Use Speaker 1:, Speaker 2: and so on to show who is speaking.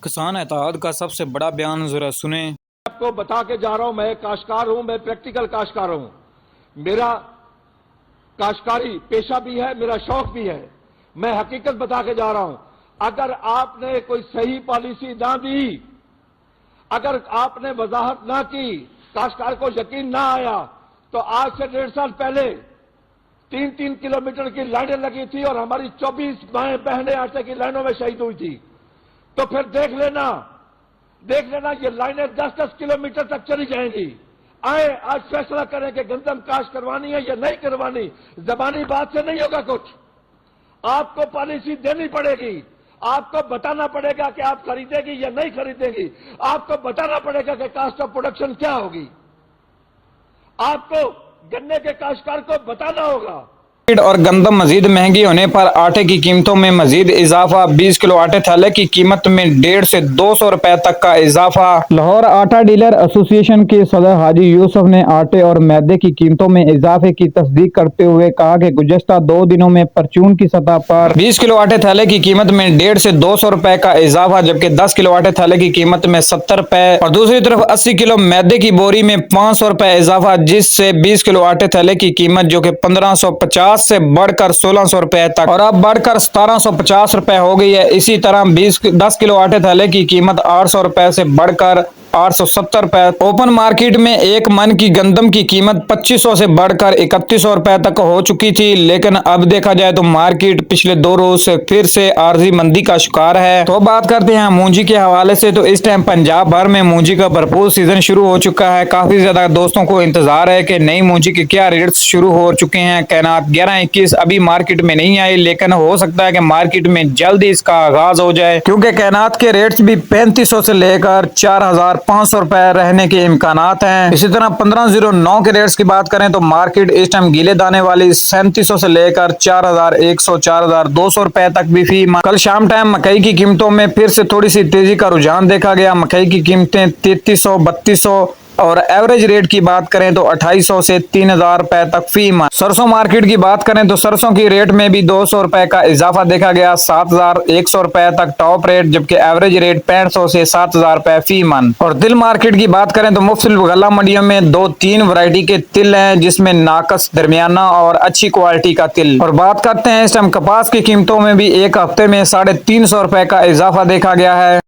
Speaker 1: किसान एतहाद का सबसे बड़ा बयान जरा सुने।
Speaker 2: आपको बता के जा रहा हूं, मैं काश्तकार हूं, मैं प्रैक्टिकल काश्तकार हूं। मेरा काश्तकारी पेशा भी है, मेरा शौक भी है। मैं हकीकत बता के जा रहा हूं। अगर आपने कोई सही पॉलिसी ना दी, अगर आपने वजाहत ना की, काश्तकार को यकीन ना आया, तो आज से 1.5 साल पहले 3-3 किलोमीटर की लाइनें लगी थी और हमारी 24 बहनें आटे की लाइनों में शहीद हुई थी। तो फिर देख लेना ये लाइनें 10-10 किलोमीटर तक चली जाएंगी। आए आज फैसला करें कि गंदम काश्त करवानी है या नहीं करवानी। जबानी बात से नहीं होगा कुछ, आपको पॉलिसी देनी पड़ेगी। आपको बताना पड़ेगा कि आप खरीदेगी या नहीं खरीदेगी। आपको बताना पड़ेगा कि कास्ट ऑफ प्रोडक्शन क्या होगी। आपको गन्ने के काश्तकार को बताना होगा।
Speaker 1: और गंदम मजीद महंगी होने पर आटे की कीमतों में मजीद इजाफा। 20 किलो आटे थैले की कीमत में 150 से 200 रुपए तक का इजाफा। लाहौर आटा डीलर एसोसिएशन के सदर हाजी यूसुफ ने आटे और मैदे की कीमतों में इजाफे की तस्दीक करते हुए कहा कि गुज़श्ता 2 दिनों में परचून की सतह पर 20 किलो आटे थैले की कीमत में 150 से 200 रुपए का इजाफा, जबकि 10 किलो आटे थैले की कीमत में 70 रुपए और दूसरी तरफ 80 किलो मैदे की बोरी में 500 रुपए इजाफा, जिससे 20 किलो आटे थैले की कीमत जो कि 1550 से बढ़कर 1600 रुपए तक और अब बढ़कर 1750 रुपए हो गई है। इसी तरह 10 किलो आटे थैले की कीमत 800 रुपए से बढ़कर 870 रुपए। ओपन मार्केट में एक मन की गंदम की कीमत 2500 से बढ़कर 3100 रुपए तक हो चुकी थी, लेकिन अब देखा जाए तो मार्केट पिछले 2 रोज से फिर से आर्जी मंदी का शिकार है। तो बात करते हैं मूंजी के हवाले से। तो इस टाइम पंजाब भर में मूंजी का भरपूर सीजन शुरू हो चुका है। काफी ज्यादा दोस्तों को इंतजार है कि नई मूंजी के क्या रेट्स शुरू हो चुके हैं। कैनात 11-21 अभी मार्केट में नहीं आई, लेकिन हो सकता है कि मार्केट में जल्दी इसका आगाज हो जाए, क्योंकि कैनात के रेट्स भी 3500 से लेकर 4500 रुपए रहने के इम्कानात हैं। इसी तरह 1509 के रेट्स की बात करें तो मार्केट इस टाइम गीले दाने वाली 3700 से लेकर 4100 4200 रुपए तक भी फी। कल शाम टाइम मकई की कीमतों में फिर से थोड़ी सी तेजी का रुझान देखा गया। मकई की कीमतें 3300 3200 और एवरेज रेट की बात करें तो 2800 से 3000 रुपए तक फी मन। सरसों मार्केट की बात करें तो सरसों की रेट में भी 200 रुपए का इजाफा देखा गया। 7100 रुपए तक टॉप रेट, जबकि एवरेज रेट 6500 से 7000 रुपए फी मन। और तिल मार्केट की बात करें तो मुख्तलिफ गल्ला मंडियों में 2-3 वैरायटी के तिल हैं, जिसमें नाकस, दरमियाना और अच्छी क्वालिटी का तिल। और बात करते हैं इस टाइम कपास की कीमतों में भी एक हफ्ते में 350 रुपए का इजाफा देखा गया है।